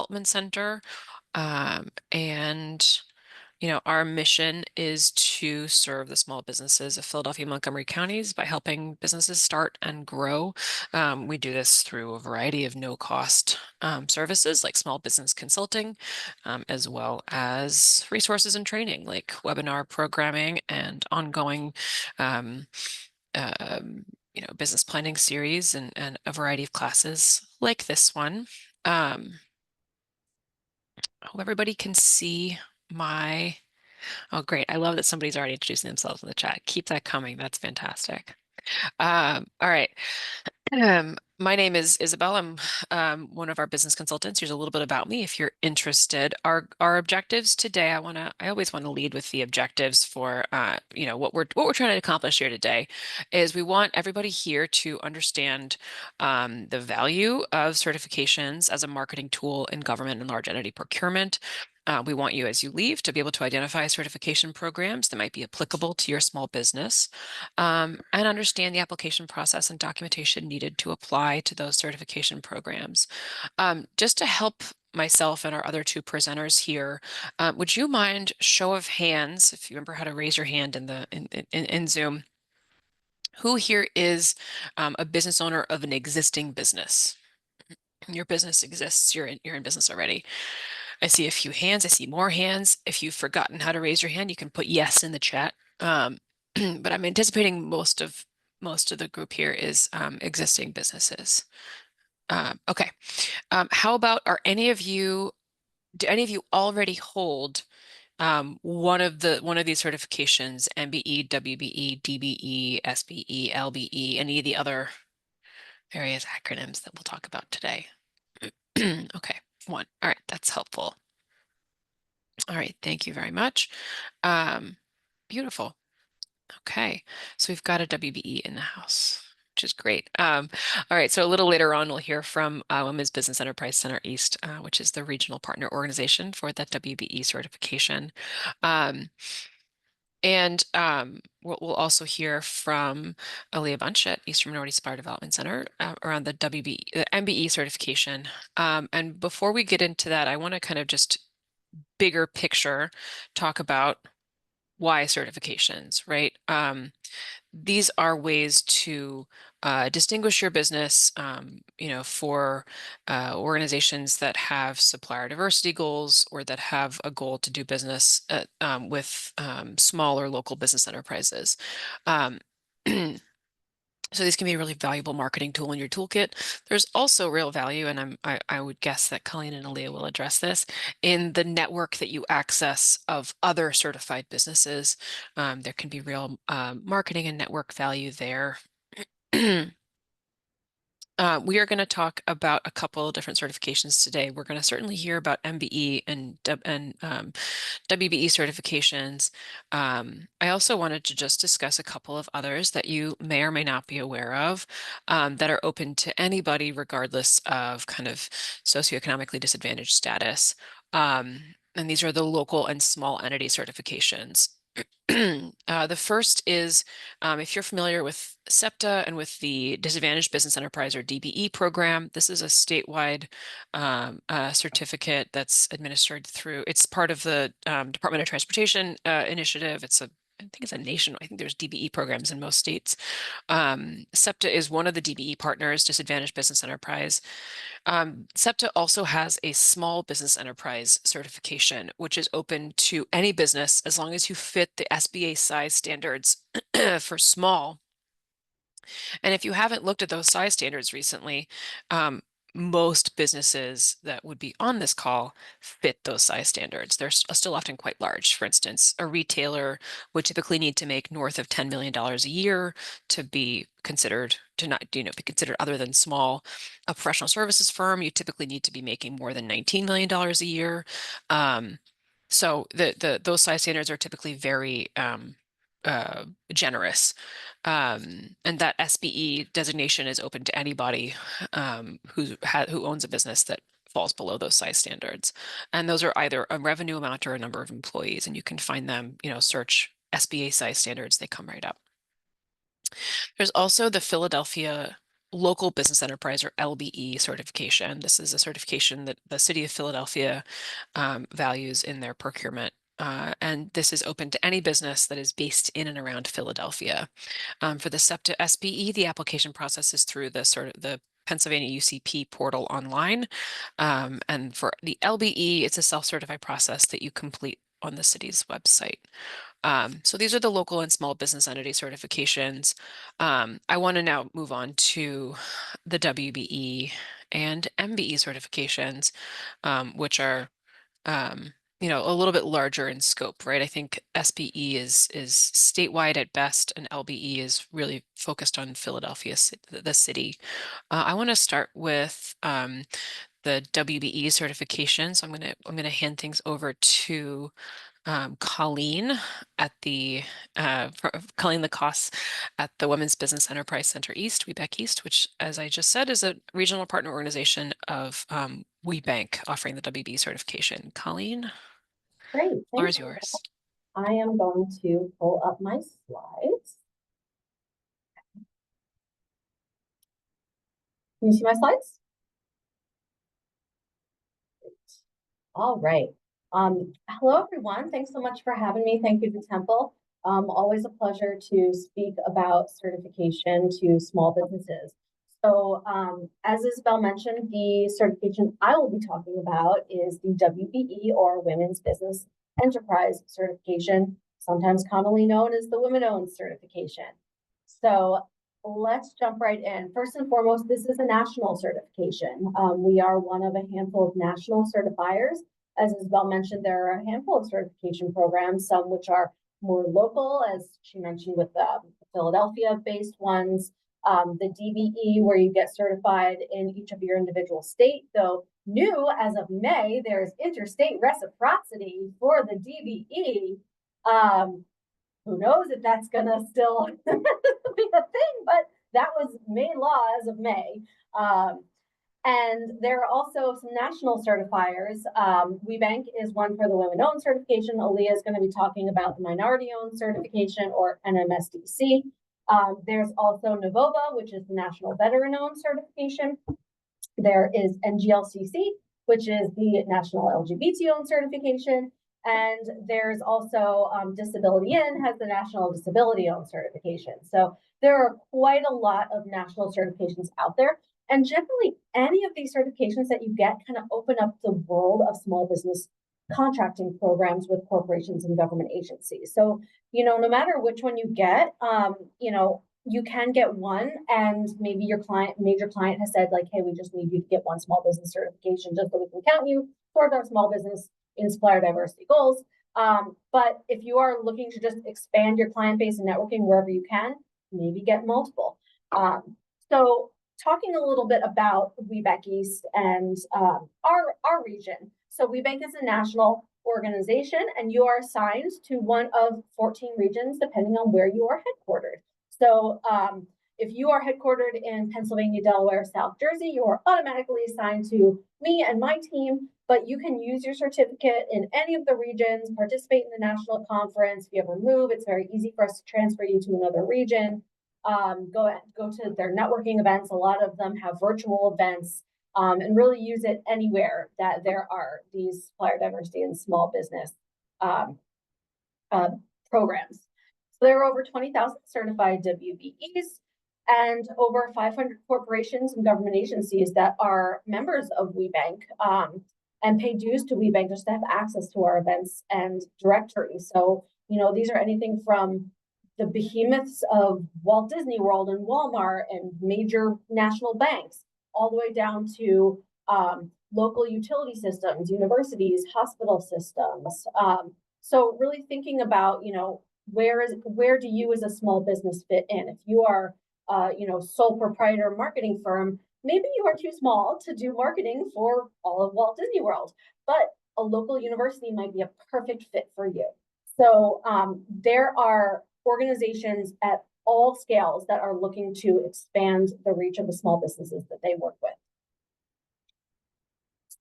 Development Center. And our mission is to serve the small businesses of Philadelphia and Montgomery counties by helping businesses start and grow. We do this through a variety of no-cost services like small business consulting, as well as resources and training like webinar programming and ongoing business planning series and a variety of classes like this one. I hope everybody can see my. Oh, great. I love that somebody's already introducing themselves in the chat. Keep that coming. That's fantastic. All right. My name is Isabel. I'm one of our business consultants. Here's a little bit about me if you're interested. Our objectives today, I always want to lead with the objectives for what we're trying to accomplish here today is we want everybody here to understand the value of certifications as a marketing tool in government and large entity procurement. We want you, as you leave, to be able to identify certification programs that might be applicable to your small business, and understand the application process and documentation needed to apply to those certification programs. Just to help myself and our other two presenters here, would you mind show of hands, if you remember how to raise your hand in Zoom, who here is a business owner of an existing business? Your business exists, you're in business already. I see a few hands. I see more hands. If you've forgotten how to raise your hand, you can put yes in the chat. But I'm anticipating most of the group here is existing businesses. Okay. How about do any of you already hold one of these certifications, MBE, WBE, DBE, SBE, LBE, any of the other various acronyms that we'll talk about today? Okay, one. All right, that's helpful. All right, thank you very much. Beautiful. Okay, so we've got a WBE in the house, which is great. All right, so a little later on, we'll hear from Women's Business Enterprise Center East, which is the regional partner organization for that WBE certification. We'll also hear from Alea Bunch at Eastern Minority Supplier Development Center around the MBE certification. And before we get into that, I want to kind of just bigger picture talk about why certifications, right? These are ways to distinguish your business, for organizations that have supplier diversity goals or that have a goal to do business with small or local business enterprises. So these can be a really valuable marketing tool in your toolkit. There's also real value, and I would guess that Colleen and Alea will address this, in the network that you access of other certified businesses. There can be real marketing and network value there. We are going to talk about a couple of different certifications today. We're going to certainly hear about MBE and WBE certifications. I also wanted to just discuss a couple of others that you may or may not be aware of that are open to anybody regardless of kind of socioeconomically disadvantaged status. And these are the local and small entity certifications. The first is, if you're familiar with SEPTA and with the Disadvantaged Business Enterprise or DBE program, this is a statewide certificate that's administered through, it's part of the Department of Transportation initiative. I think it's a nation. I think there's DBE programs in most states. SEPTA is one of the DBE partners, Disadvantaged Business Enterprise. SEPTA also has a small business enterprise certification, which is open to any business as long as you fit the SBA size standards for small. And if you haven't looked at those size standards recently, most businesses that would be on this call fit those size standards. They're still often quite large. For instance, a retailer would typically need to make north of $10 million a year to be considered, to not, be considered other than small. A professional services firm, you typically need to be making more than $19 million a year. So those size standards are typically very generous. And that SBE designation is open to anybody who owns a business that falls below those size standards. And those are either a revenue amount or a number of employees. And you can find them, search SBA size standards, they come right up. There's also the Philadelphia local business enterprise, or LBE certification. This is a certification that the city of Philadelphia values in their procurement. And this is open to any business that is based in and around Philadelphia. For the SEPTA SBE, the application process is through the Pennsylvania UCP portal online. And for the LBE, it's a self-certified process that you complete on the city's website. So these are the local and small business entity certifications. I want to now move on to the WBE and MBE certifications, which are a little bit larger in scope, right? I think SBE is statewide at best, and LBE is really focused on Philadelphia, the city. I want to start with the WBE certification. So I'm gonna hand things over to Colleen at the Colleen LaCoss at the Women's Business Enterprise Center East, WeBank East, which, as I just said, is a regional partner organization of WeBank offering the WB certification. Colleen, Great, floor thanks. is yours. I am going to pull up my slides. Can you see my slides? All right. Hello, everyone. Thanks so much for having me. Thank you to Temple. Always a pleasure to speak about certification to small businesses. So as Isabel mentioned, the certification I will be talking about is the WBE, or Women's Business Enterprise Certification, sometimes commonly known as the Women-Owned Certification. So let's jump right in. First and foremost, this is a national certification. We are one of a handful of national certifiers. As Isabel mentioned, there are a handful of certification programs, some which are more local, as she mentioned, with the Philadelphia-based ones. The DBE, where you get certified in each of your individual state, though new as of May, there's interstate reciprocity for the DBE. Who knows if that's gonna still be a thing, but that was made law as of May. And there are also some national certifiers. WeBank is one for the women-owned certification. Alea is going to be talking about the minority-owned certification, or NMSDC. There's also Novova, which is the national veteran-owned certification. There is NGLCC, which is the national LGBT-owned certification. And there's also Disability In has the national disability-owned certification. So there are quite a lot of national certifications out there. And generally, any of these certifications that you get kind of open up the world of small business contracting programs with corporations and government agencies. So, no matter which one you get, you can get one, and maybe your major client has said, like, hey, we just need you to get one small business certification just so we can count you towards our small business in supplier diversity goals. But if you are looking to just expand your client base and networking wherever you can, maybe get multiple. So talking a little bit about WeBank East and our region. So WeBank is a national organization, and you are assigned to one of 14 regions, depending on where you are headquartered. So if you are headquartered in Pennsylvania, Delaware, South Jersey, you are automatically assigned to me and my team, but you can use your certificate in any of the regions, participate in the national conference. If you ever move, it's very easy for us to transfer you to another region. Go to their networking events. A lot of them have virtual events, and really use it anywhere that there are these supplier diversity and small business programs. So there are over 20,000 certified WBEs and over 500 corporations and government agencies that are members of WeBank and pay dues to WeBank just to have access to our events and directory. So, these are anything from the behemoths of Walt Disney World and Walmart and major national banks, all the way down to local utility systems, universities, hospital systems. So really thinking about, where do you as a small business fit in? If you are, sole proprietor marketing firm, maybe you are too small to do marketing for all of Walt Disney World, but a local university might be a perfect fit for you. So there are organizations at all scales that are looking to expand the reach of the small businesses that they work with.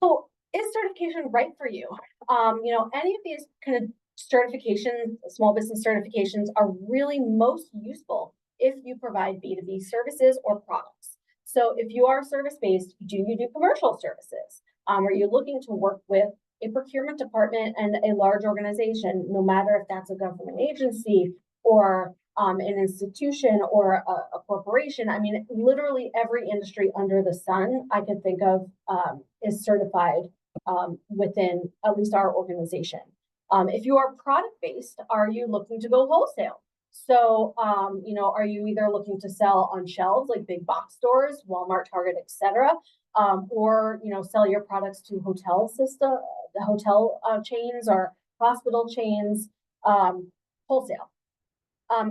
So is certification right for you? Any of these kind of certifications, small business certifications, are really most useful if you provide B2B services or products. So if you are service-based, do you do commercial services? Are you looking to work with a procurement department and a large organization, no matter if that's a government agency or an institution or a corporation? I mean, literally every industry under the sun I could think of is certified within at least our organization. If you are product-based, are you looking to go wholesale? So, are you either looking to sell on shelves like big box stores, Walmart, Target, etc., or sell your products to hotel chains or hospital chains, wholesale.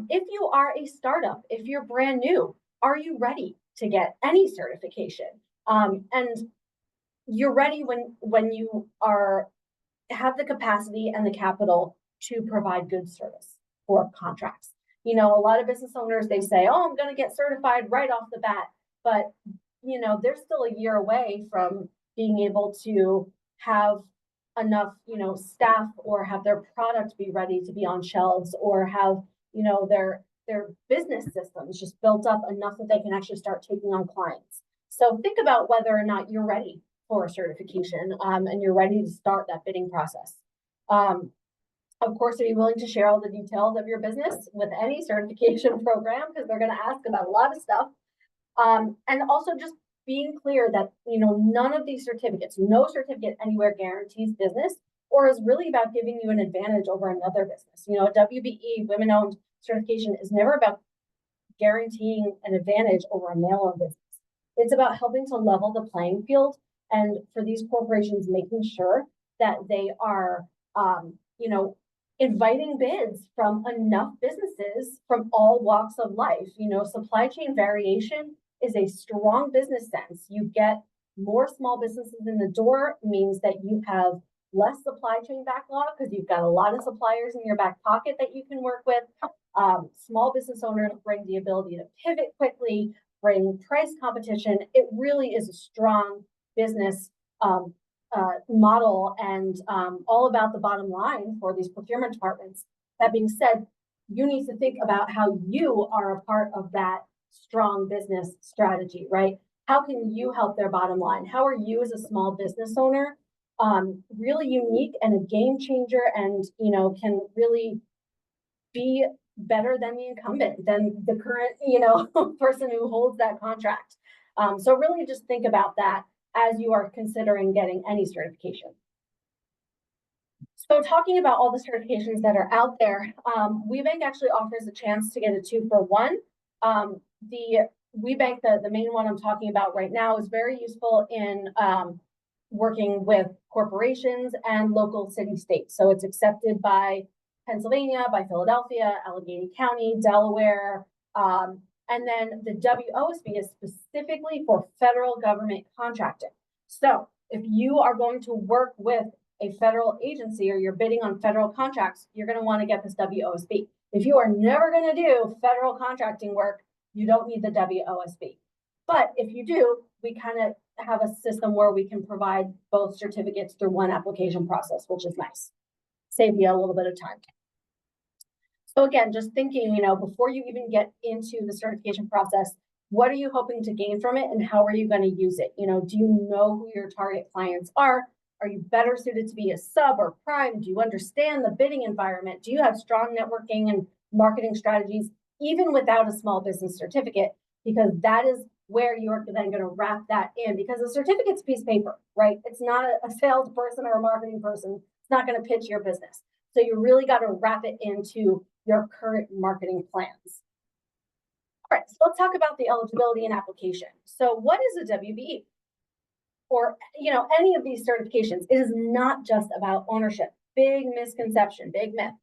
If you are a startup, if you're brand new, are you ready to get any certification? And you're ready when you have the capacity and the capital to provide good service for contracts. A lot of business owners, they say, oh, I'm going to get certified right off the bat. But, they're still a year away from being able to have enough, staff or have their product be ready to be on shelves or have, their business systems just built up enough that they can actually start taking on clients. So think about whether or not you're ready for a certification and you're ready to start that bidding process. Of course, are you willing to share all the details of your business with any certification program? Because they're going to ask about a lot of stuff. And also just being clear that, none of these certificates, no certificate anywhere guarantees business or is really about giving you an advantage over another business. A WBE, women-owned certification, is never about guaranteeing an advantage over a male-owned business. It's about helping to level the playing field and for these corporations making sure that they are, inviting bids from enough businesses from all walks of life. Supply chain variation is a strong business sense. You get more small businesses in the door, means that you have less supply chain backlog because you've got a lot of suppliers in your back pocket that you can work with. Small business owners bring the ability to pivot quickly, bring price competition. It really is a strong business model and all about the bottom line for these procurement departments. That being said, you need to think about how you are a part of that strong business strategy, right? How can you help their bottom line? How are you as a small business owner really unique and a game changer and, can really be better than the incumbent, than the current, person who holds that contract. So really just think about that as you are considering getting any certification. So talking about all the certifications that are out there, WeBank actually offers a chance to get a 2-for-1. The WeBank, the main one I'm talking about right now, is very useful in working with corporations and local city-states. So it's accepted by Pennsylvania, by Philadelphia, Allegheny County, Delaware, and then the WOSB is specifically for federal government contracting. So if you are going to work with a federal agency or you're bidding on federal contracts, you're going to want to get this WOSB. If you are never going to do federal contracting work, you don't need the WOSB. But if you do, we kind of have a system where we can provide both certificates through one application process, which is nice. Save you a little bit of time. So again, just thinking, before you even get into the certification process, what are you hoping to gain from it and how are you going to use it? Do you know who your target clients are? Are you better suited to be a sub or prime? Do you understand the bidding environment? Do you have strong networking and marketing strategies, even without a small business certificate? Because that is where you're then going to wrap that in, because a certificate's a piece of paper, right? It's not a salesperson or a marketing person. It's not going to pitch your business. So you really got to wrap it into your current marketing plans. All right, so let's talk about the eligibility and application. So what is a WBE? Or, any of these certifications? It is not just about ownership. Big misconception, big myth.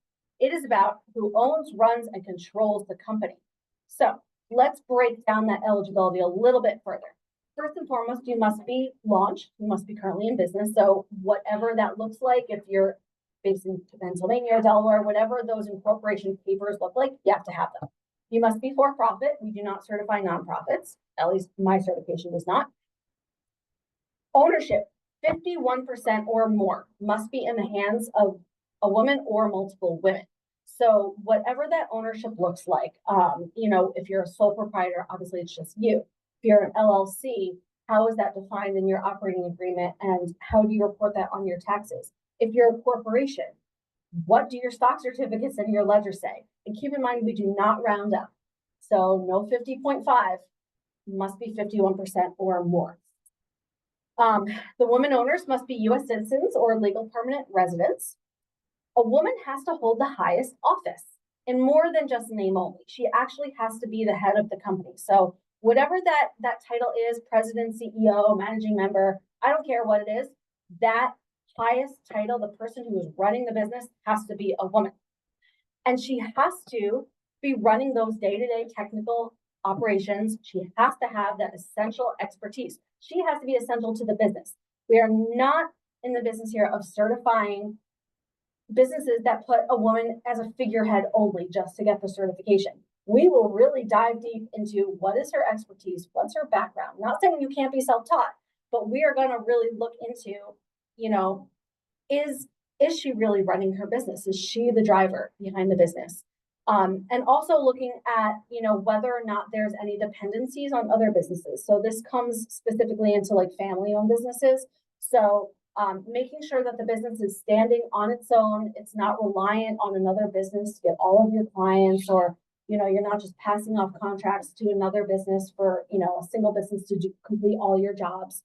It is about who owns, runs, and controls the company. So let's break down that eligibility a little bit further. First and foremost, you must be launched. You must be currently in business. So whatever that looks like, if you're based in Pennsylvania or Delaware, whatever those incorporation papers look like, you have to have them. You must be for profit. We do not certify nonprofits. At least my certification does not. Ownership, 51% or more must be in the hands of a woman or multiple women. So whatever that ownership looks like, if you're a sole proprietor, obviously it's just you. you're an LLC, how is that defined in your operating agreement, and how do you report that on your taxes? If you're a corporation, what do your stock certificates and your ledger say? And keep in mind, we do not round up. So no 50.5, must be 51% or more. The woman owners must be US citizens or legal permanent residents. A woman has to hold the highest office in more than just name only. She actually has to be the head of the company. So whatever that title is, president, CEO, managing member, I don't care what it is, that highest title, the person who is running the business, has to be a woman. And she has to be running those day-to-day technical operations. She has to have that essential expertise. She has to be essential to the business. We are not in the business here of certifying businesses that put a woman as a figurehead only just to get the certification. We will really dive deep into what is her expertise, what's her background. Not saying you can't be self-taught, but we are going to really look into, is she really running her business? Is she the driver behind the business? And also looking at, whether or not there's any dependencies on other businesses. So this comes specifically into like family-owned businesses. So making sure that the business is standing on its own, it's not reliant on another business to get all of your clients, or, you're not just passing off contracts to another business for, a single business to complete all your jobs.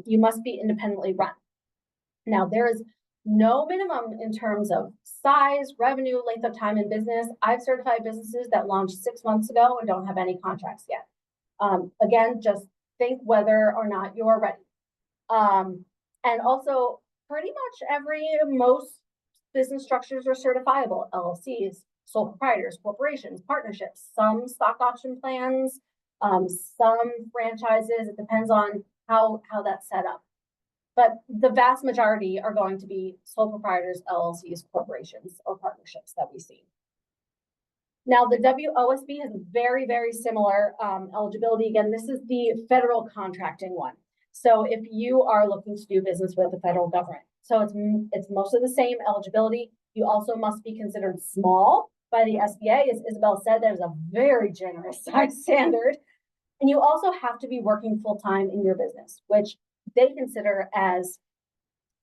You must be independently run. Now, there is no minimum in terms of size, revenue, length of time in business. I've certified businesses that launched 6 months ago and don't have any contracts yet. Again, just think whether or not you're ready. And also, pretty much most business structures are certifiable: LLCs, sole proprietors, corporations, partnerships, some stock option plans, some franchises. It depends on how that's set up. But the vast majority are going to be sole proprietors, LLCs, corporations, or partnerships that we see. Now, the WOSB has very, very similar eligibility. Again, this is the federal contracting one. So if you are looking to do business with the federal government, so it's most of the same eligibility. You also must be considered small by the SBA. As Isabel said, there's a very generous size standard. And you also have to be working full-time in your business, which they consider as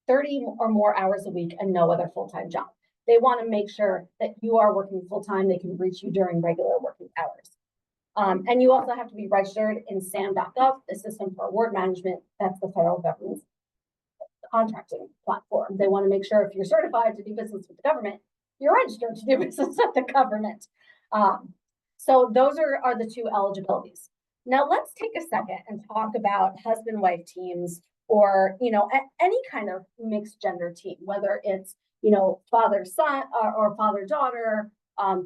30 or more hours a week and no other full-time job. They want to make sure that you are working full-time. They can reach you during regular working hours. And you also have to be registered in SAM.gov, the System for Award Management. That's the federal government's contracting platform. They want to make sure if you're certified to do business with the government, you're registered to do business with the government. So those are the two eligibilities. Now let's take a second and talk about husband-wife teams, or any kind of mixed gender team, whether it's father-son or father-daughter,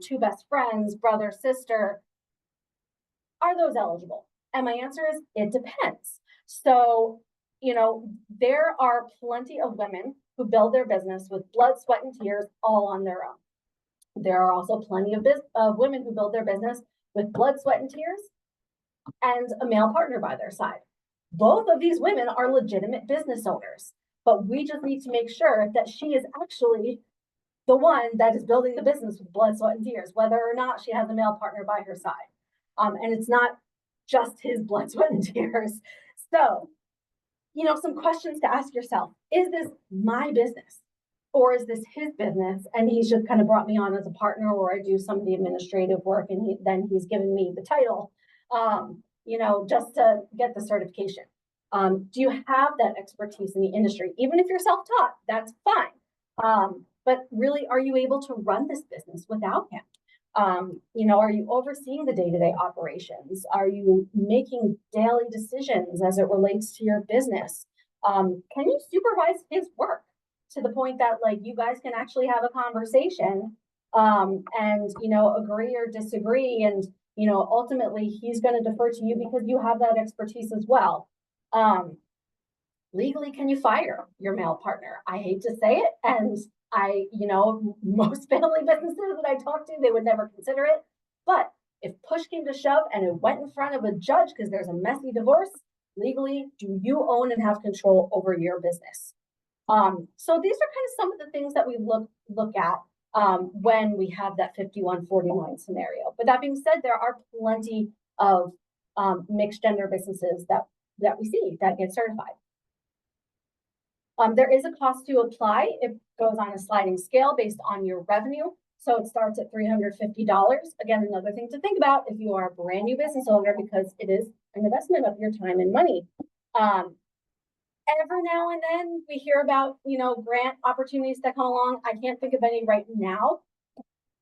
two best friends, brother-sister. Are those eligible? And my answer is, it depends. So, there are plenty of women who build their business with blood, sweat, and tears all on their own. There are also plenty of women who build their business with blood, sweat, and tears and a male partner by their side. Both of these women are legitimate business owners, but we just need to make sure that she is actually the one that is building the business with blood, sweat, and tears, whether or not she has a male partner by her side. And it's not just his blood, sweat, and tears. So, some questions to ask yourself: is this my business, or is this his business? And he's just kind of brought me on as a partner, or I do some of the administrative work, and then he's given me the title, just to get the certification. Do you have that expertise in the industry? Even if you're self-taught, that's fine. But really, are you able to run this business without him? Are you overseeing the day-to-day operations? Are you making daily decisions as it relates to your business? Can you supervise his work to the point that you guys can actually have a conversation, and agree or disagree, and ultimately he's going to defer to you because you have that expertise as well. Legally, can you fire your male partner? I hate to say it, and most family businesses that I talk to, they would never consider it. But if push came to shove and it went in front of a judge because there's a messy divorce, legally, do you own and have control over your business? So these are kind of some of the things that we look at when we have that 51-49 scenario. But that being said, there are plenty of mixed gender businesses that we see that get certified. There is a cost to apply. It goes on a sliding scale based on your revenue. So it starts at $350. Again, another thing to think about if you are a brand new business owner, because it is an investment of your time and money. Every now and then we hear about, grant opportunities that come along. I can't think of any right now.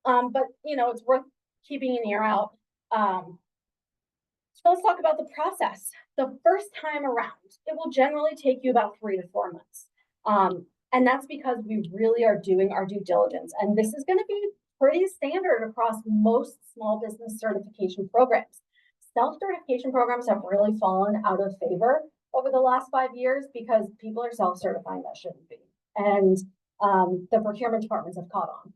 But it's worth keeping an ear out. So let's talk about the process. The first time around, it will generally take you about 3 to 4 months. And that's because we really are doing our due diligence. And this is going to be pretty standard across most small business certification programs. Self-certification programs have really fallen out of favor over the last 5 years because people are self-certifying that shouldn't be. And the procurement departments have caught on.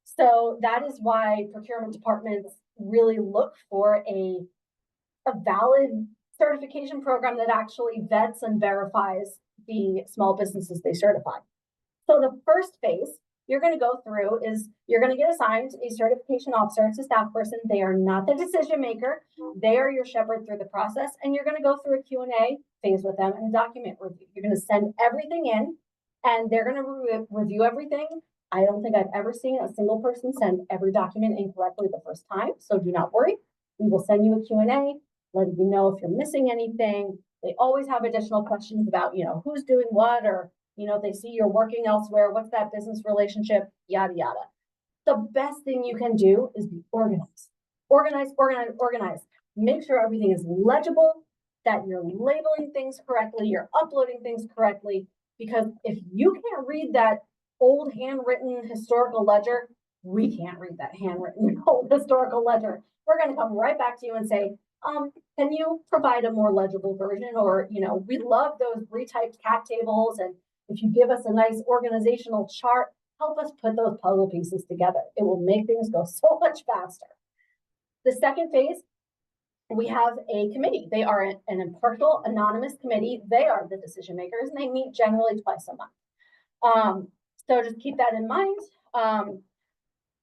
So that is why procurement departments really look for a valid certification program that actually vets and verifies the small businesses they certify. So the first phase you're going to go through is you're going to get assigned a certification officer. It's a staff person. They are not the decision maker. They are your shepherd through the process. And you're going to go through a Q&A phase with them and a document review. You're going to send everything in and they're going to review everything. I don't think I've ever seen a single person send every document incorrectly the first time. So do not worry. We will send you a Q&A, letting you know if you're missing anything. They always have additional questions about, who's doing what, or, they see you're working elsewhere. What's that business relationship? Yada, yada. The best thing you can do is be organized. Organize. Make sure everything is legible, that you're labeling things correctly, you're uploading things correctly, because if you can't read that old handwritten historical ledger, we can't read that handwritten old historical ledger. We're going to come right back to you and say, can you provide a more legible version? Or, we love those retyped cap tables. And if you give us a nice organizational chart, help us put those puzzle pieces together. It will make things go so much faster. The second phase, we have a committee. They are an impartial, anonymous committee. They are the decision makers, and they meet generally twice a month. So just keep that in mind.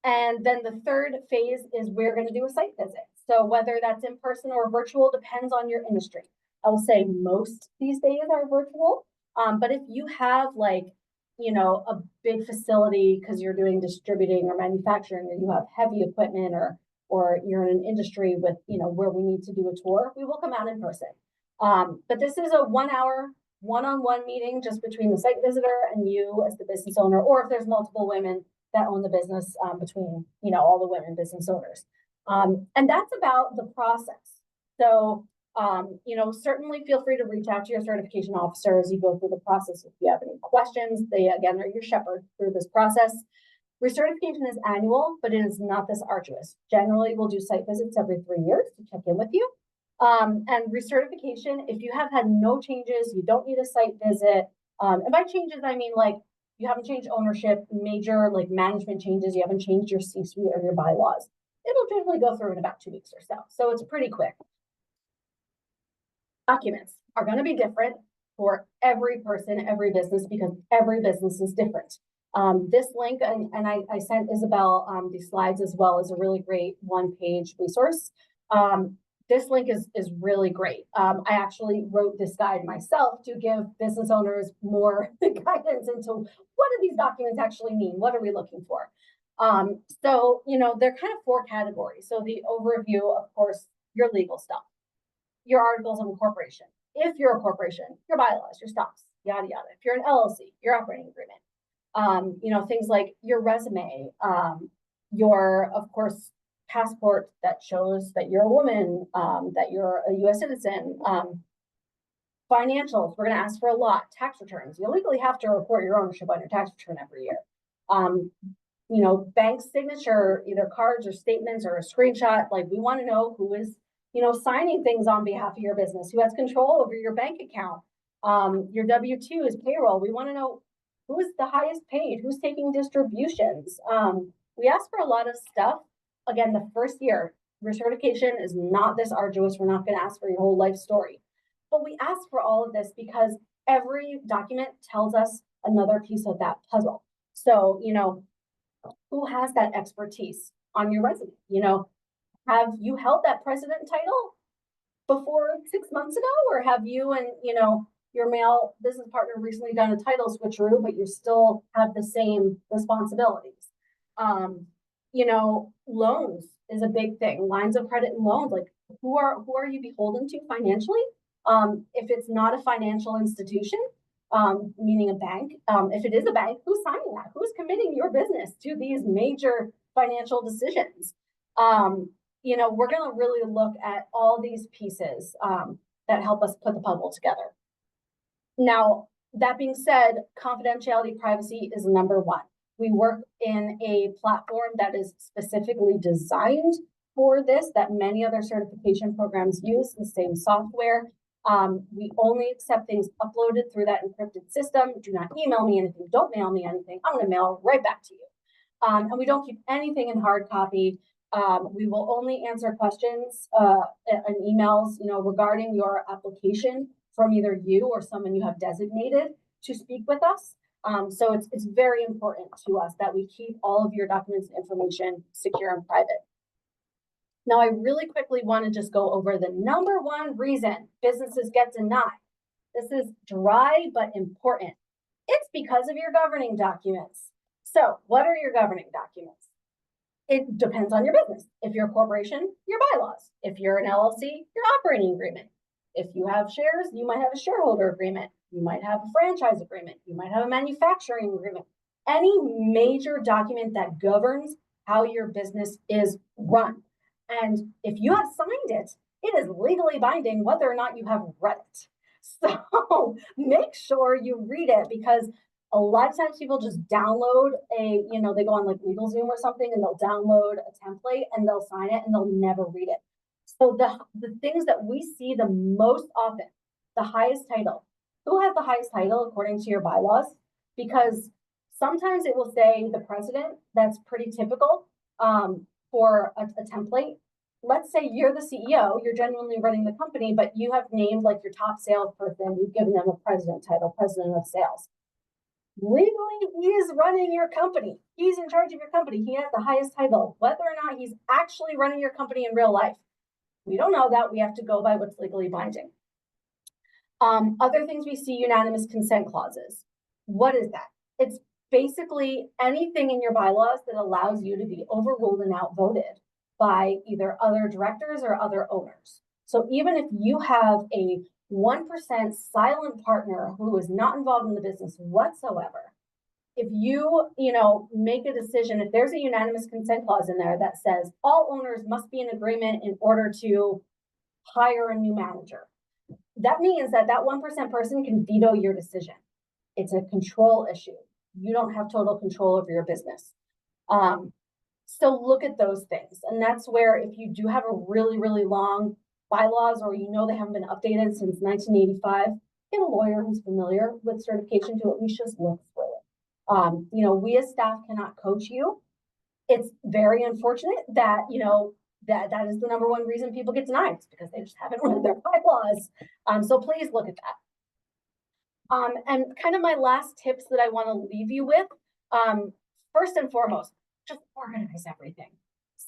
And then the third phase is we're going to do a site visit. So whether that's in person or virtual depends on your industry. I will say most these days are virtual. But if you have a big facility because you're doing distributing or manufacturing, or you have heavy equipment, or you're in an industry with, where we need to do a tour, we will come out in person. But this is a 1 hour one-on-one meeting just between the site visitor and you as the business owner, or if there's multiple women that own the business, between, all the women business owners. And that's about the process. So, certainly feel free to reach out to your certification officer as you go through the process. If you have any questions, they, again, are your shepherd through this process. Recertification is annual, but it is not this arduous. Generally, we'll do site visits every 3 years to check in with you. And recertification, if you have had no changes, you don't need a site visit. And by changes, I mean you haven't changed ownership, major management changes, you haven't changed your C-suite or your bylaws. It'll generally go through in about 2 weeks or so. So it's pretty quick. Documents are going to be different for every person, every business, because every business is different. This link, and I sent Isabel these slides as well, as a really great one-page resource. This link is really great. I actually wrote this guide myself to give business owners more guidance into what do these documents actually mean? What are we looking for? So, they're kind of 4 categories. So the overview, of course, your legal stuff, your articles of incorporation. If you're a corporation, your bylaws, your stocks, yada, yada. If you're an LLC, your operating agreement, things like your resume, your, of course, passport that shows that you're a woman, that you're a U.S. citizen, financials, we're going to ask for a lot, tax returns. You legally have to report your ownership on your tax return every year. Bank signature, either cards or statements or a screenshot. We want to know who is, signing things on behalf of your business, who has control over your bank account. Your W-2 is payroll. We want to know who is the highest paid, who's taking distributions. We ask for a lot of stuff. Again, the first year, recertification is not this arduous. We're not going to ask for your whole life story. But we ask for all of this because every document tells us another piece of that puzzle. So, who has that expertise on your resume? Have you held that president title? before 6 months ago, or have you and, your male business partner recently done a title switcheroo, but you still have the same responsibilities? Loans is a big thing. Lines of credit and loans, like who are you beholden to financially? If it's not a financial institution, meaning a bank, if it is a bank, who's signing that? Who's committing your business to these major financial decisions? We're going to really look at all these pieces that help us put the puzzle together. Now, that being said, confidentiality, privacy is number one. We work in a platform that is specifically designed for this, that many other certification programs use the same software. We only accept things uploaded through that encrypted system. Do not email me anything. Don't mail me anything. I'm going to mail right back to you. And we don't keep anything in hard copy. We will only answer questions and emails, regarding your application from either you or someone you have designated to speak with us. So it's very important to us that we keep all of your documents and information secure and private. Now, I really quickly want to just go over the number one reason businesses get denied. This is dry but important. It's because of your governing documents. So what are your governing documents? It depends on your business. If you're a corporation, your bylaws. If you're an LLC, your operating agreement. If you have shares, you might have a shareholder agreement. You might have a franchise agreement. You might have a manufacturing agreement. Any major document that governs how your business is run. And if you have signed it, it is legally binding whether or not you have read it. So make sure you read it, because a lot of times people just download they go on like LegalZoom or something and they'll download a template and they'll sign it and they'll never read it. So the things that we see the most often, the highest title. Who has the highest title according to your bylaws? Because sometimes it will say the president. That's pretty typical for a template. Let's say you're the CEO, you're genuinely running the company, but you have named like your top salesperson, you've given them a president title, president of sales. Legally, he is running your company. He's in charge of your company. He has the highest title. Whether or not he's actually running your company in real life, we don't know that. We have to go by what's legally binding. Other things we see, unanimous consent clauses. What is that? It's basically anything in your bylaws that allows you to be overruled and outvoted by either other directors or other owners. So even if you have a 1% silent partner who is not involved in the business whatsoever, if you, make a decision, if there's a unanimous consent clause in there that says all owners must be in agreement in order to hire a new manager, that means that 1% person can veto your decision. It's a control issue. You don't have total control over your business. So look at those things. And that's where if you do have a really, really long bylaws, or they haven't been updated since 1985, get a lawyer who's familiar with certification to at least just look through it. We as staff cannot coach you. It's very unfortunate that, that is the number one reason people get denied. It's because they just haven't read their bylaws. So please look at that. And kind of my last tips that I want to leave you with, first and foremost, just organize everything.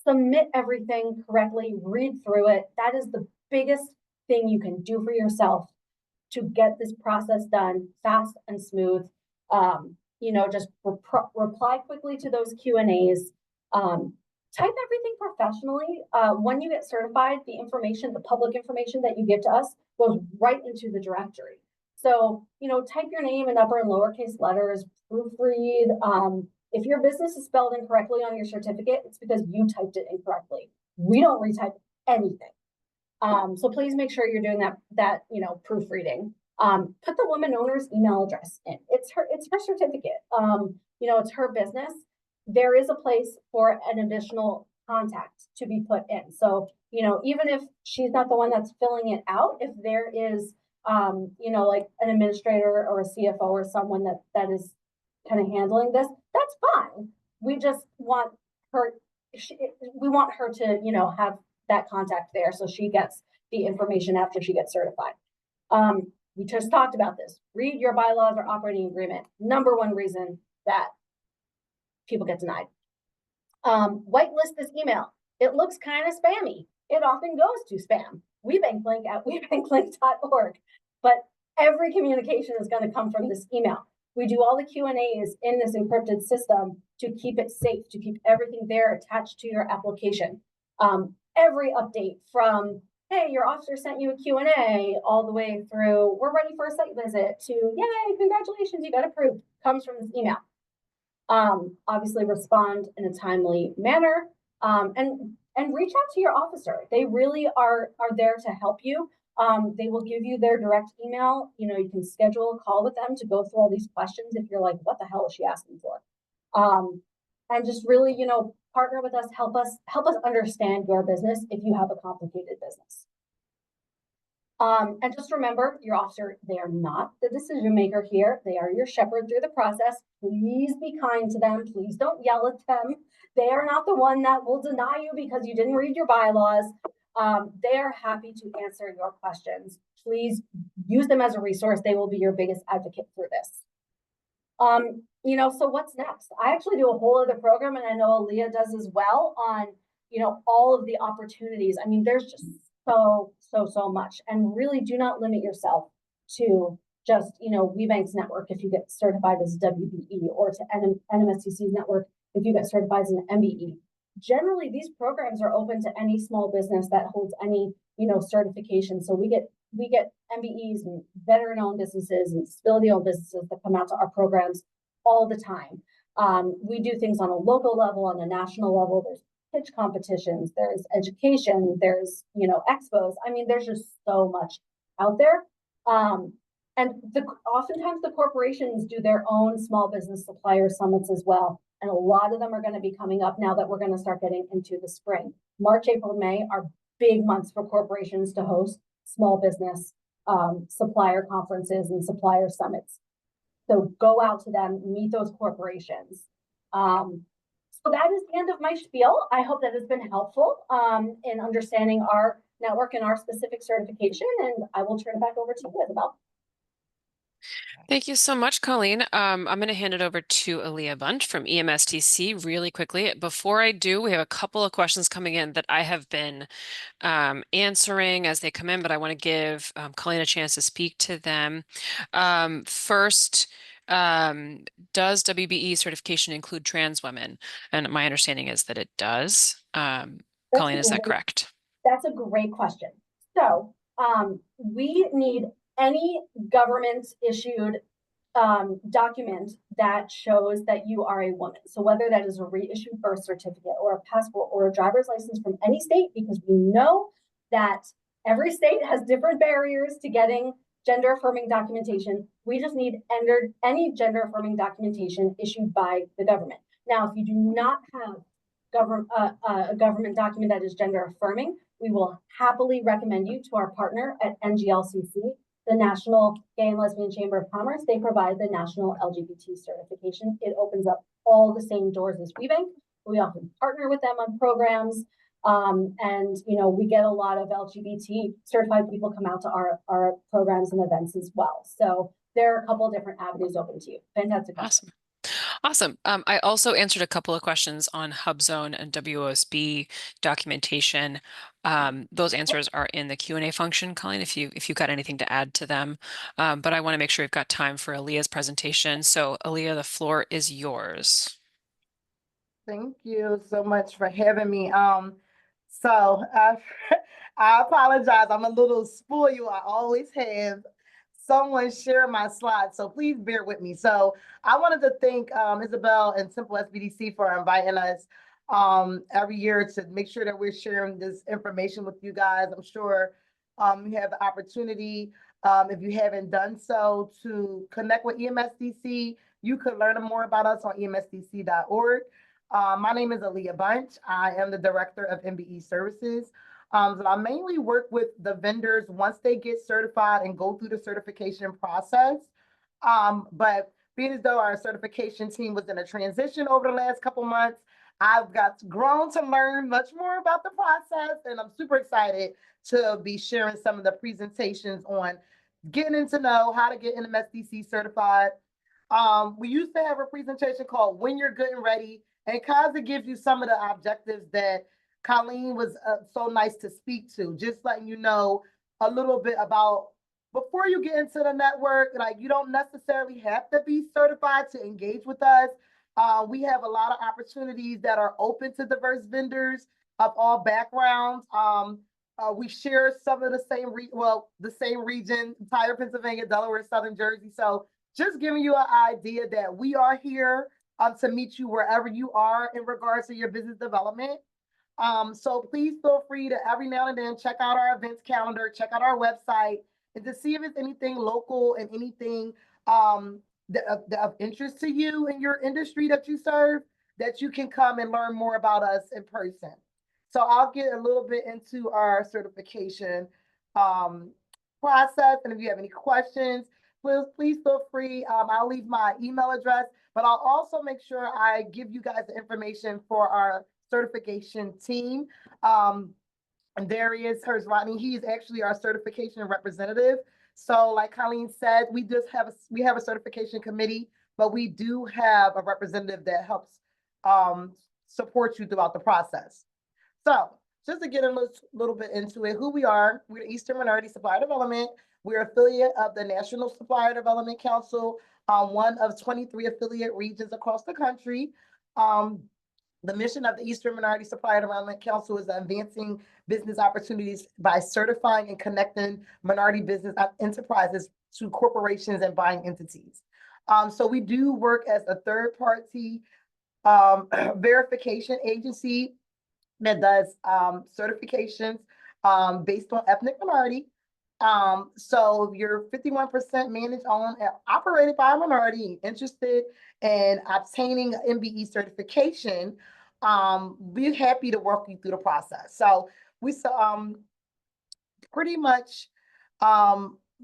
Submit everything correctly, read through it. That is the biggest thing you can do for yourself to get this process done fast and smooth. Just reply quickly to those Q&As. Type everything professionally. When you get certified, the information, the public information that you give to us goes right into the directory. So, type your name in upper and lowercase letters, proofread. If your business is spelled incorrectly on your certificate, it's because you typed it incorrectly. We don't retype anything. So please make sure you're doing that proofreading. Put the woman owner's email address in. It's her certificate. It's her business. There is a place for an additional contact to be put in. So, even if she's not the one that's filling it out, if there is, like an administrator or a CFO or someone that is kind of handling this, that's fine. We just want her, we want her to, have that contact there so she gets the information after she gets certified. We just talked about this. Read your bylaws or operating agreement. Number one reason that people get denied. Whitelist this email. It looks kind of spammy. It often goes to spam. WeBank link at webanklink.org. But every communication is going to come from this email. We do all the Q&As in this encrypted system to keep it safe, to keep everything there attached to your application. Every update from, hey, your officer sent you a Q&A, all the way through, we're ready for a site visit, to, yay, congratulations, you got approved, comes from this email. Obviously respond in a timely manner, and reach out to your officer. They really are there to help you. They will give you their direct email. You know, you can schedule a call with them to go through all these questions if you're like, what the hell is she asking for? And just really, you know, partner with us, help us understand your business if you have a complicated business. And just remember, your officer, they are not the decision maker here. They are your shepherd through the process. Please be kind to them. Please don't yell at them. They are not the one that will deny you because you didn't read your bylaws. They are happy to answer your questions. Please use them as a resource. They will be your biggest advocate through this. You know, so what's next? I actually do a whole other program, and I know Alea does as well, on, you know, all of the opportunities. I mean, there's just so much, and really do not limit yourself to just, you know, WeBank's network if you get certified as WBE, or to NMSDC's network if you get certified as an MBE. Generally, these programs are open to any small business that holds any, you know, certification. So we get MBEs and veteran-owned businesses and disability-owned businesses that come out to our programs all the time. We do things on a local level, on a national level. There's pitch competitions, there's education, there's, you know, expos. I mean, there's just so much out there. And oftentimes the corporations do their own small business supplier summits as well. And a lot of them are going to be coming up now that we're going to start getting into the spring. March, April, May are big months for corporations to host small business supplier conferences and supplier summits. So go out to them, meet those corporations. So that is the end of my spiel. I hope that has been helpful in understanding our network and our specific certification. And I will turn it back over to you, Isabel. Thank you so much, Colleen. I'm going to hand it over to Alea Bunch from EMSTC really quickly. Before I do, we have a couple of questions coming in that I have been answering as they come in, but I want to give Colleen a chance to speak to them. First, does WBE certification include trans women? And my understanding is that it does. Colleen, is that correct? That's a great question. So we need any government issued document that shows that you are a woman. So whether that is a reissued birth certificate or a passport or a driver's license from any state, because we know that every state has different barriers to getting gender affirming documentation. We just need any gender affirming documentation issued by the government. Now, if you do not have a government document that is gender affirming, we will happily recommend you to our partner at NGLCC, the National Gay and Lesbian Chamber of Commerce. They provide the National LGBT certification. It opens up all the same doors as WeBank. We often partner with them on programs. And, you know, we get a lot of LGBT certified people come out to our programs and events as well. So there are a couple of different avenues open to you. Fantastic. Awesome. Awesome. I also answered a couple of questions on HubZone and WOSB documentation. Those answers are in the Q&A function, Colleen, if you've got anything to add to them. But I want to make sure we've got time for Alea's presentation. So Alea, the floor is yours. Thank you so much for having me. So I apologize. I'm a little spoiled. I always have someone share my slides, so please bear with me. So I wanted to thank Isabel and Simple SBDC for inviting us every year to make sure that we're sharing this information with you guys. I'm sure you have the opportunity, if you haven't done so, to connect with EMSDC. You could learn more about us on emsdc.org. My name is Alea Bunch. I am the Director of MBE Services. So I mainly work with the vendors once they get certified and go through the certification process. But being as though our certification team was in a transition over the last couple months, I've grown to learn much more about the process, and I'm super excited to be sharing some of the presentations on getting to know how to get NMSDC certified. We used to have a presentation called When You're Good and Ready, and it gives you some of the objectives that Colleen was so nice to speak to, just letting you know a little bit about before you get into the network, like you don't necessarily have to be certified to engage with us. We have a lot of opportunities that are open to diverse vendors of all backgrounds. We share some of the same, the same region, entire Pennsylvania, Delaware, Southern Jersey. So just giving you an idea that we are here to meet you wherever you are in regards to your business development. So please feel free to every now and then check out our events calendar, check out our website, and to see if it's anything local and anything of interest to you in your industry that you serve, that you can come and learn more about us in person. So I'll get a little bit into our certification process. And if you have any questions, please feel free. I'll leave my email address, but I'll also make sure I give you guys the information for our certification team. And there he is, here's Rodney. He's actually our certification representative. So like Colleen said, we have a certification committee, but we do have a representative that helps support you throughout the process. So just to get a little bit into it, who we are, we're Eastern Minority Supplier Development. We're affiliate of the National Supplier Development Council, one of 23 affiliate regions across the country. The mission of the Eastern Minority Supplier Development Council is advancing business opportunities by certifying and connecting minority business enterprises to corporations and buying entities. So we do work as a third-party verification agency that does certifications based on ethnic minority. So if you're 51% managed, owned, and operated by a minority, interested in obtaining an MBE certification, we're happy to walk you through the process. So we pretty much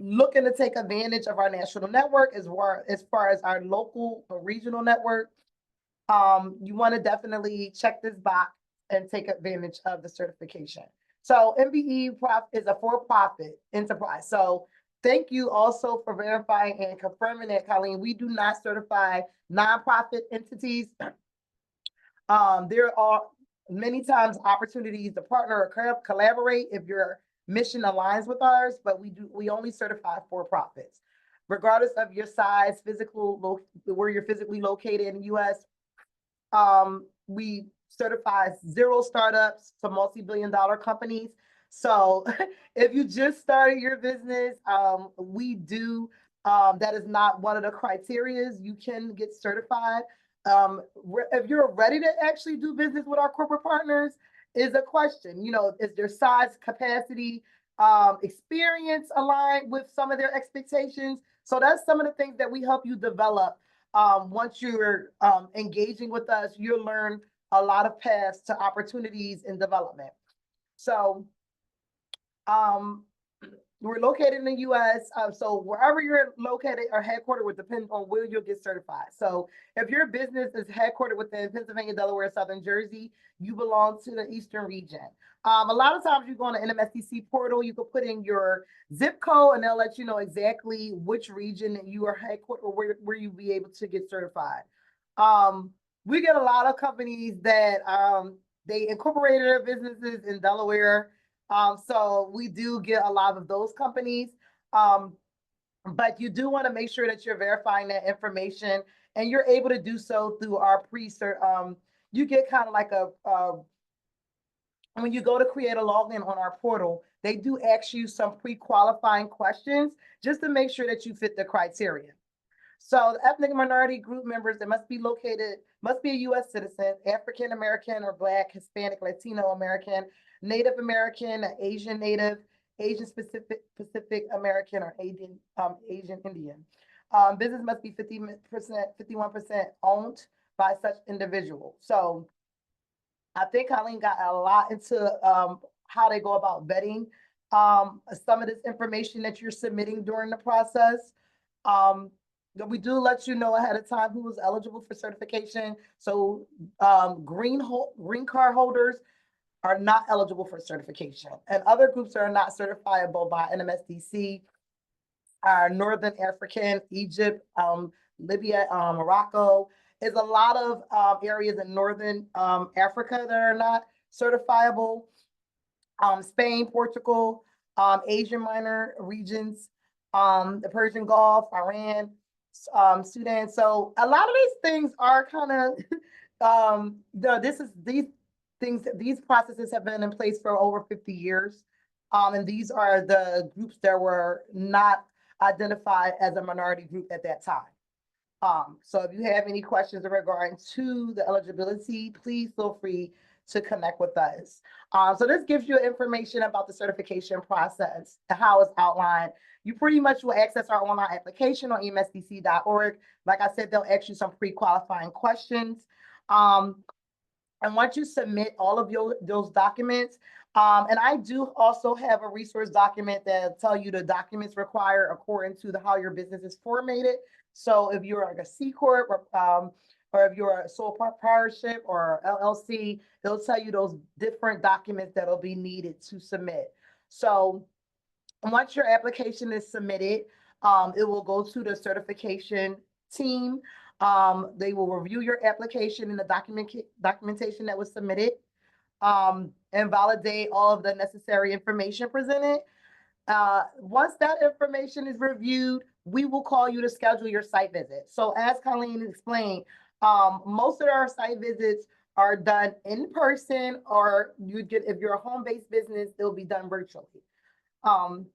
looking to take advantage of our national network as far as our local or regional network. You want to definitely check this box and take advantage of the certification. So MBE is a for-profit enterprise. So thank you also for verifying and confirming that, Colleen. We do not certify nonprofit entities. There are many times opportunities to partner or collaborate if your mission aligns with ours, but we only certify for-profits. Regardless of your size, where you're physically located in the US, we certify 0 startups to multi-billion-dollar companies. So if you just started your business, we do, that is not one of the criteria. You can get certified. If you're ready to actually do business with our corporate partners is a question. You know, is their size, capacity, experience aligned with some of their expectations? So that's some of the things that we help you develop. Once you're engaging with us, you'll learn a lot of paths to opportunities in development. So we're located in the US. So wherever you're located or headquartered would depend on where you'll get certified. So if your business is headquartered within Pennsylvania, Delaware, Southern Jersey, you belong to the Eastern region. A lot of times you go on the NMSDC portal, you can put in your zip code and they'll let you know exactly which region that you are headquartered or where you'll be able to get certified. We get a lot of companies that they incorporated their businesses in Delaware. So we do get a lot of those companies. But you do want to make sure that you're verifying that information and you're able to do so through our pre-cert. You get kind of like when you go to create a login on our portal, they do ask you some pre-qualifying questions just to make sure that you fit the criteria. So the ethnic minority group members that must be a U.S. citizen, African American or Black, Hispanic, Latino American, Native American, Asian Native, Asian Pacific American, or Asian Indian. Business must be 51% owned by such individual. So I think Colleen got a lot into how they go about vetting some of this information that you're submitting during the process. We do let you know ahead of time who is eligible for certification. So green card holders are not eligible for certification, and other groups are not certifiable by NMSDC are Northern African, Egypt, Libya, Morocco. There's a lot of areas in Northern Africa that are not certifiable, Spain, Portugal, Asian minor regions, the Persian Gulf, Iran, Sudan. So a lot of these things are kind of, these processes have been in place for over 50 years. And these are the groups that were not identified as a minority group at that time. So if you have any questions regarding to the eligibility, please feel free to connect with us. So this gives you information about the certification process and how it's outlined. You pretty much will access our online application on emsdc.org. Like I said, they'll ask you some pre-qualifying questions. And once you submit all of those documents, and I do also have a resource document that tell you the documents required according to how your business is formatted. So if you're like a C Corp or if you're a sole proprietorship or LLC, they'll tell you those different documents that'll be needed to submit. So once your application is submitted, it will go to the certification team. They will review your application and the documentation that was submitted, and validate all of the necessary information presented. Once that information is reviewed, we will call you to schedule your site visit. So as Colleen explained, most of our site visits are done in person, or if you're a home-based business, they'll be done virtually. So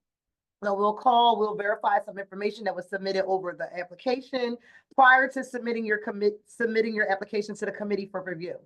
we'll verify some information that was submitted over the application prior to submitting your application to the committee for review.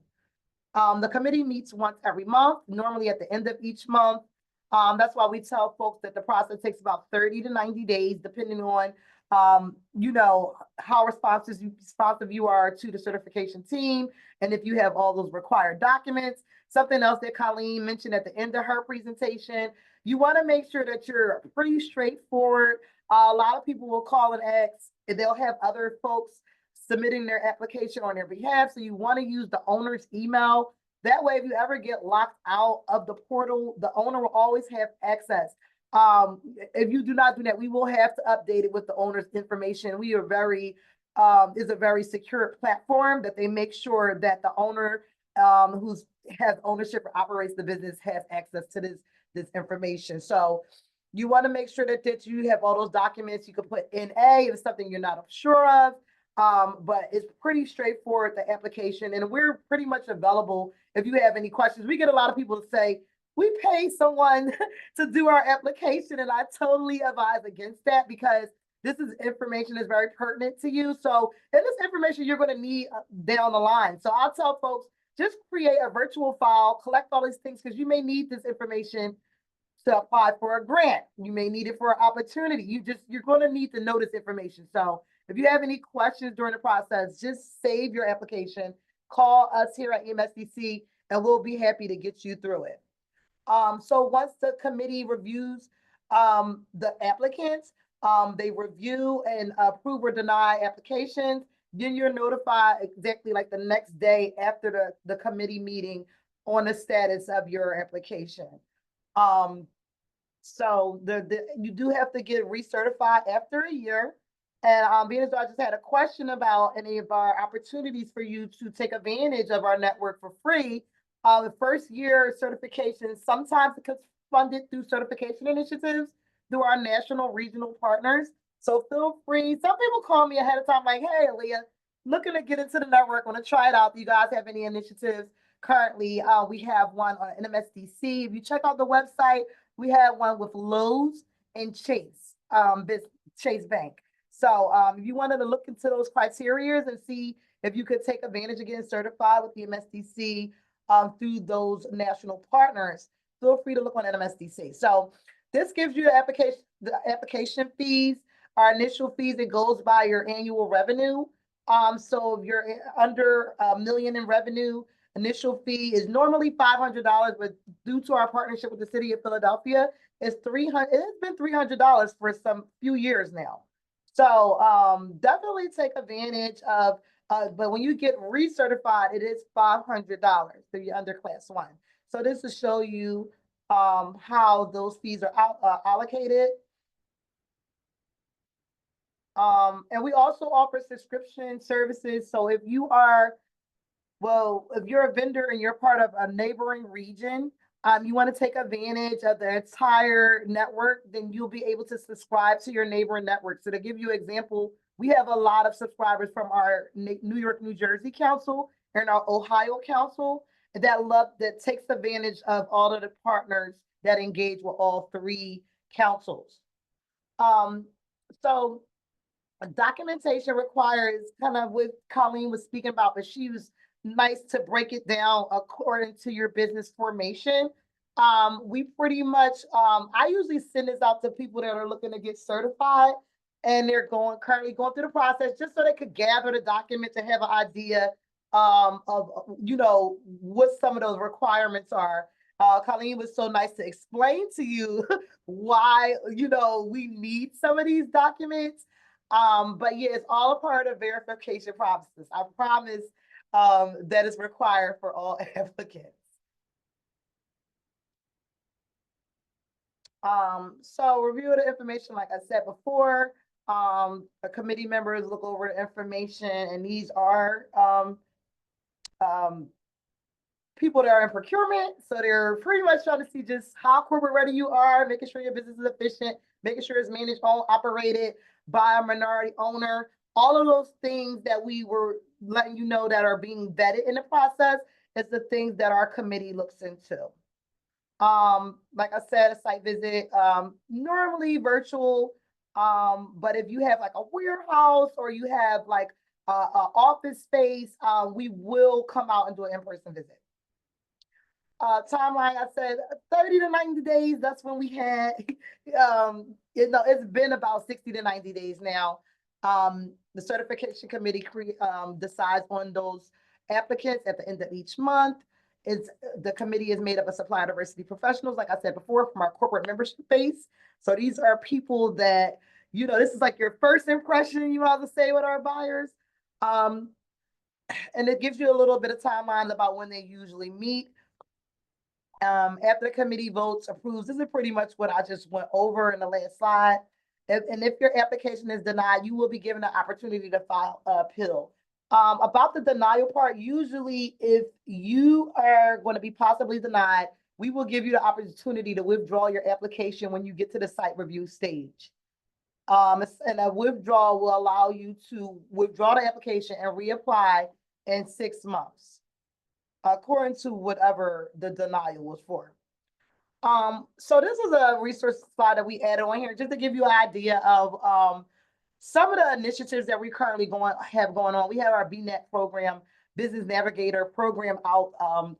The committee meets once every month, normally at the end of each month. That's why we tell folks that the process takes about 30 to 90 days, depending on, how responsive you are to the certification team, and if you have all those required documents. Something else that Colleen mentioned at the end of her presentation, you want to make sure that you're pretty straightforward. A lot of people will call and ask, and they'll have other folks submitting their application on their behalf. So you want to use the owner's email. That way, if you ever get locked out of the portal, the owner will always have access. If you do not do that, we will have to update it with the owner's information. We are is a very secure platform that they make sure that the owner who has ownership or operates the business has access to this information. So you want to make sure that you have all those documents. You can put NA if it's something you're not sure of. But it's pretty straightforward, the application, and we're pretty much available if you have any questions. We get a lot of people to say, we pay someone to do our application, and I totally advise against that, because this is information that's very pertinent to you. So, and this information you're going to need down the line. So I'll tell folks, just create a virtual file, collect all these things, because you may need this information to apply for a grant. You may need it for an opportunity. You're going to need to know this information. So if you have any questions during the process, just save your application, call us here at MSDC, and we'll be happy to get you through it. So once the committee reviews the applicants, they review and approve or deny applications, then you're notified exactly like the next day after the committee meeting on the status of your application. So you do have to get recertified after a year. And being as though I just had a question about any of our opportunities for you to take advantage of our network for free. The first year certification, sometimes it gets funded through certification initiatives through our national regional partners. So feel free. Some people call me ahead of time like, hey, Alea, looking to get into the network, want to try it out. Do you guys have any initiatives? Currently, we have one on MSDC. If you check out the website, we have one with Lowe's and Chase Bank. So if you wanted to look into those criteria and see if you could take advantage of getting certified with the MSDC through those national partners, feel free to look on MSDC. So this gives you the application fees. Our initial fees, it goes by your annual revenue. So if you're under $1 million in revenue, initial fee is normally $500, but due to our partnership with the city of Philadelphia, it's $300. It has been $300 for some few years now. So definitely take advantage of, but when you get recertified, it is $500 so you're under class 1. So this will show you how those fees are allocated. And we also offer subscription services. So if you are Well, if you're a vendor and you're part of a neighboring region, you want to take advantage of the entire network, then you'll be able to subscribe to your neighboring network. So to give you an example, we have a lot of subscribers from our New York, New Jersey Council and our Ohio Council that takes advantage of all of the partners that engage with all three councils. So documentation requires kind of what Colleen was speaking about, but she was nice to break it down according to your business formation. We pretty much, I usually send this out to people that are looking to get certified and they're currently going through the process just so they could gather the document to have an idea of, what some of those requirements are. Colleen was so nice to explain to you why, we need some of these documents. But yeah, it's all a part of verification process. I promise that is required for all applicants. So review the information, like I said before, the committee members look over the information, and these are people that are in procurement. So they're pretty much trying to see just how corporate ready you are, making sure your business is efficient, making sure it's managed, owned, operated by a minority owner. All of those things that we were letting you know that are being vetted in the process is the things that our committee looks into. Like I said, a site visit, normally virtual, but if you have like a warehouse or you have like a office space, we will come out and do an in-person visit. Timeline, I said 30 to 90 days. That's when we had, it's been about 60 to 90 days now. The certification committee decides on those applicants at the end of each month. The committee is made up of supplier diversity professionals, like I said before, from our corporate membership base. So these are people that, this is like your first impression, you have to say, with our buyers. And it gives you a little bit of timeline about when they usually meet. After the committee votes, approves, this is pretty much what I just went over in the last slide. And if your application is denied, you will be given the opportunity to file an appeal. About the denial part, usually if you are going to be possibly denied, we will give you the opportunity to withdraw your application when you get to the site review stage. And a withdrawal will allow you to withdraw the application and reapply in 6 months, according to whatever the denial was for. So this is a resource slide that we added on here just to give you an idea of some of the initiatives that we currently have going on. We have our BNet program, Business Navigator program out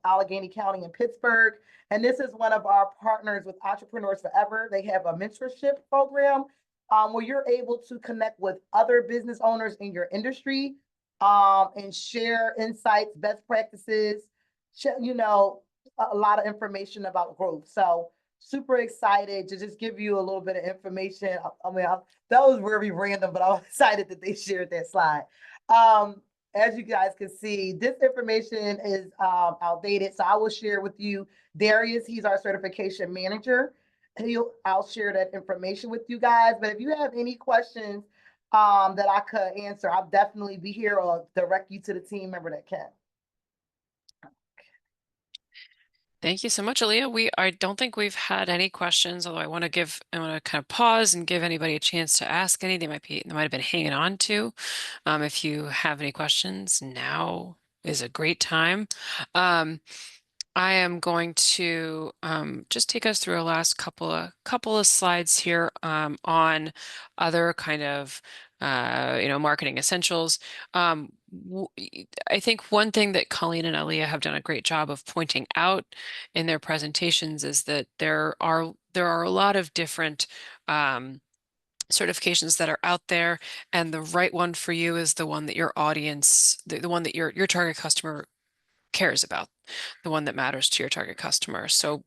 Allegheny County in Pittsburgh. And this is one of our partners with Entrepreneurs Forever. They have a mentorship program where you're able to connect with other business owners in your industry and share insights, best practices, a lot of information about growth. So super excited to just give you a little bit of information. I mean, that was very random, but I was excited that they shared that slide. As you guys can see, this information is outdated. So I will share with you Darius. He's our certification manager. I'll share that information with you guys. But if you have any questions that I could answer, I'll definitely be here or direct you to the team member that can. Thank you so much, Alea. I don't think we've had any questions, although I want to kind of pause and give anybody a chance to ask any. They might have been hanging on to. If you have any questions, now is a great time. I am going to just take us through a last couple of slides here on other kind of marketing essentials. I think one thing that Colleen and Alea have done a great job of pointing out in their presentations is that there are a lot of different certifications that are out there, and the right one for you is the one that your audience, the one that your target customer cares about, the one that matters to your target customer. So,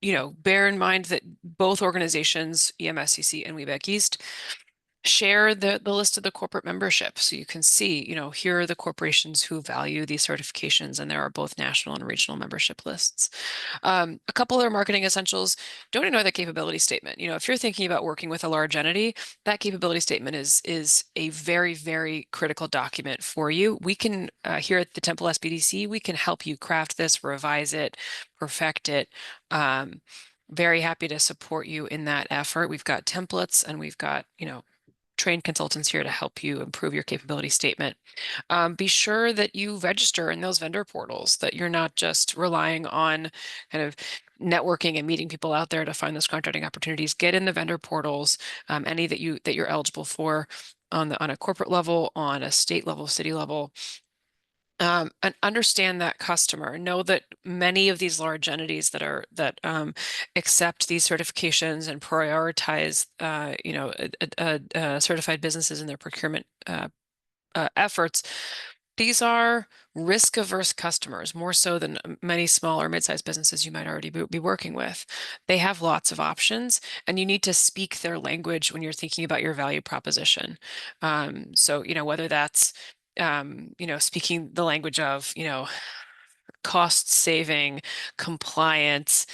bear in mind that both organizations, EMSCC and WEBEC East, Share the list of the corporate membership so you can see, here are the corporations who value these certifications, and there are both national and regional membership lists. A couple other marketing essentials, don't ignore the capability statement. If you're thinking about working with a large entity, that capability statement is a very, very critical document for you. We can, here at the Temple SBDC, we can help you craft this, revise it, perfect it. Very happy to support you in that effort. We've got templates and we've got, trained consultants here to help you improve your capability statement. Be sure that you register in those vendor portals, that you're not just relying on kind of networking and meeting people out there to find those contracting opportunities. Get in the vendor portals, any that you're eligible for on a corporate level, on a state level, city level. And understand that customer. Know that many of these large entities that accept these certifications and prioritize, certified businesses in their procurement efforts. These are risk-averse customers, more so than many small or mid-sized businesses you might already be working with. They have lots of options, and you need to speak their language when you're thinking about your value proposition. So, whether that's speaking the language of, cost saving, compliance,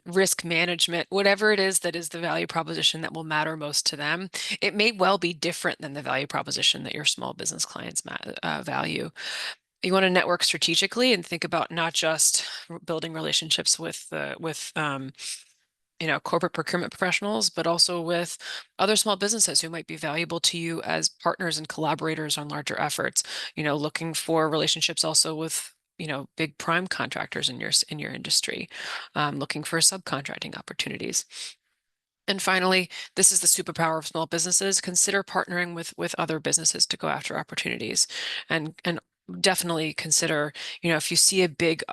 risk management, whatever it is that is the value proposition that will matter most to them. It may well be different than the value proposition that your small business clients value. You want to network strategically and think about not just building relationships with corporate procurement professionals, but also with other small businesses who might be valuable to you as partners and collaborators on larger efforts. Looking for relationships also with big prime contractors in your industry, looking for subcontracting opportunities. And finally, this is the superpower of small businesses. Consider partnering with other businesses to go after opportunities, and definitely consider, if you see a big,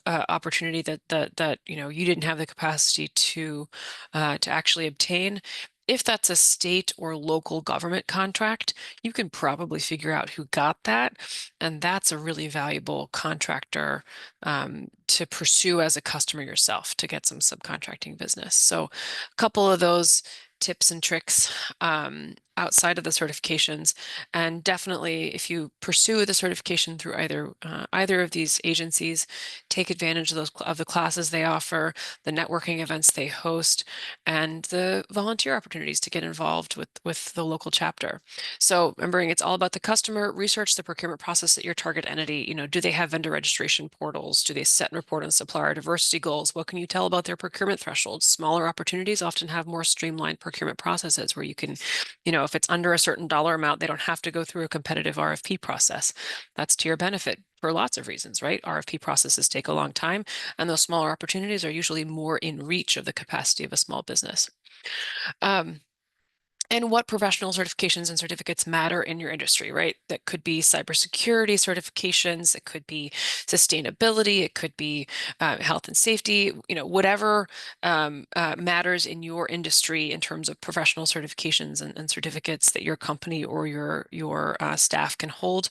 opportunity that you didn't have the capacity to actually obtain. If that's a state or local government contract, you can probably figure out who got that, and that's a really valuable contractor to pursue as a customer yourself to get some subcontracting business. So a couple of those tips and tricks outside of the certifications, and definitely if you pursue the certification through either of these agencies, take advantage of the classes they offer, the networking events they host, and the volunteer opportunities to get involved with the local chapter. So remembering, it's all about the customer. Research the procurement process at your target entity. Do they have vendor registration portals? Do they set and report on supplier diversity goals? What can you tell about their procurement thresholds? Smaller opportunities often have more streamlined procurement processes where you can, if it's under a certain dollar amount, they don't have to go through a competitive RFP process. That's to your benefit for lots of reasons, right? RFP processes take a long time, and those smaller opportunities are usually more in reach of the capacity of a small business. And what professional certifications and certificates matter in your industry, right? That could be cybersecurity certifications, it could be sustainability, it could be health and safety, whatever matters in your industry in terms of professional certifications and certificates that your company or your staff can hold.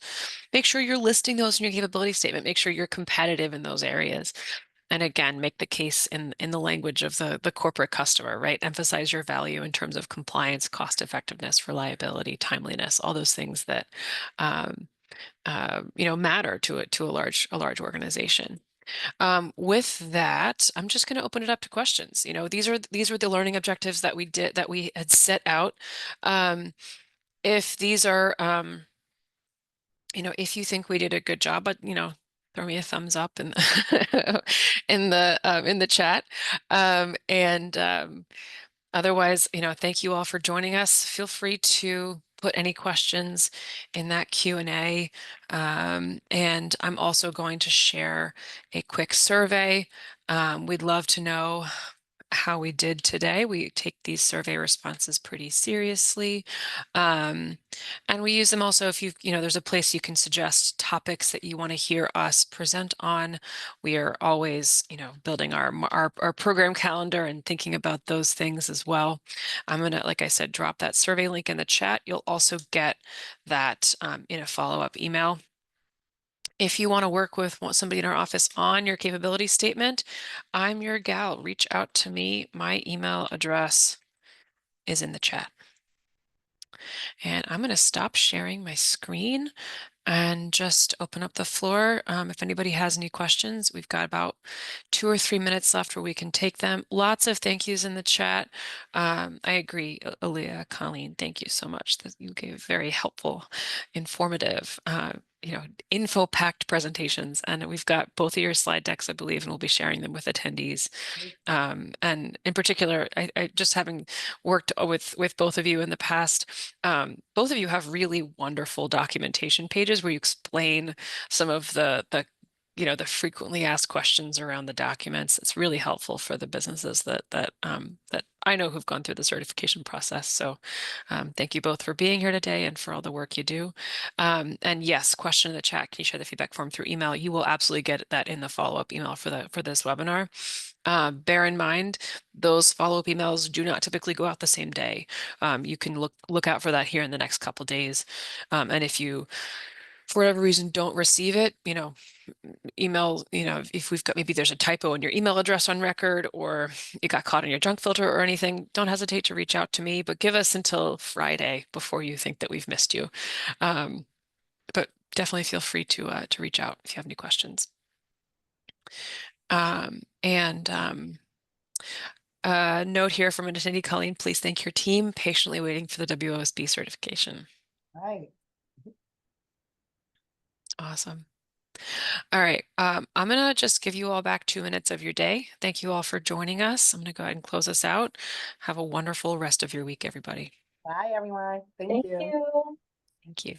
Make sure you're listing those in your capability statement. Make sure you're competitive in those areas. And again, make the case in the language of the corporate customer, right? Emphasize your value in terms of compliance, cost effectiveness, reliability, timeliness, all those things that matter to a large organization. With that, I'm just going to open it up to questions. These were the learning objectives that we had set out. If these are if you think we did a good job, but throw me a thumbs up in in the chat. Otherwise, thank you all for joining us. Feel free to put any questions in that Q&A. And I'm also going to share a quick survey. We'd love to know how we did today. We take these survey responses pretty seriously. And we use them also if there's a place you can suggest topics that you want to hear us present on. We are always, building our program calendar and thinking about those things as well. I'm going to, like I said, drop that survey link in the chat. You'll also get that in a follow-up email. If you want to work with somebody in our office on your capability statement, I'm your gal. Reach out to me. My email address is in the chat. And I'm going to stop sharing my screen and just open up the floor. If anybody has any questions, we've got about 2 or 3 minutes left where we can take them. Lots of thank yous in the chat. I agree, Alea, Colleen, thank you so much. You gave very helpful, informative, info-packed presentations. And we've got both of your slide decks, I believe, and we'll be sharing them with attendees. And in particular, I just having worked with both of you in the past, both of you have really wonderful documentation pages where you explain some of the frequently asked questions around the documents. It's really helpful for the businesses that I know who've gone through the certification process. So thank you both for being here today and for all the work you do. And yes, question in the chat, can you share the feedback form through email? You will absolutely get that in the follow-up email for this webinar. Bear in mind, those follow-up emails do not typically go out the same day. You can look out for that here in the next couple days. And if you, for whatever reason, don't receive it, email, if we've got, maybe there's a typo in your email address on record, or it got caught in your junk filter or anything, don't hesitate to reach out to me, but give us until Friday before you think that we've missed you. But definitely feel free to reach out if you have any questions. Note here from an attendee, Colleen, please thank your team, patiently waiting for the WOSB certification. Right. Awesome. All right. I'm going to just give you all back 2 minutes of your day. Thank you all for joining us. I'm going to go ahead and close us out. Have a wonderful rest of your week, everybody. Bye, everyone. Thank Thank you. you. Thank you.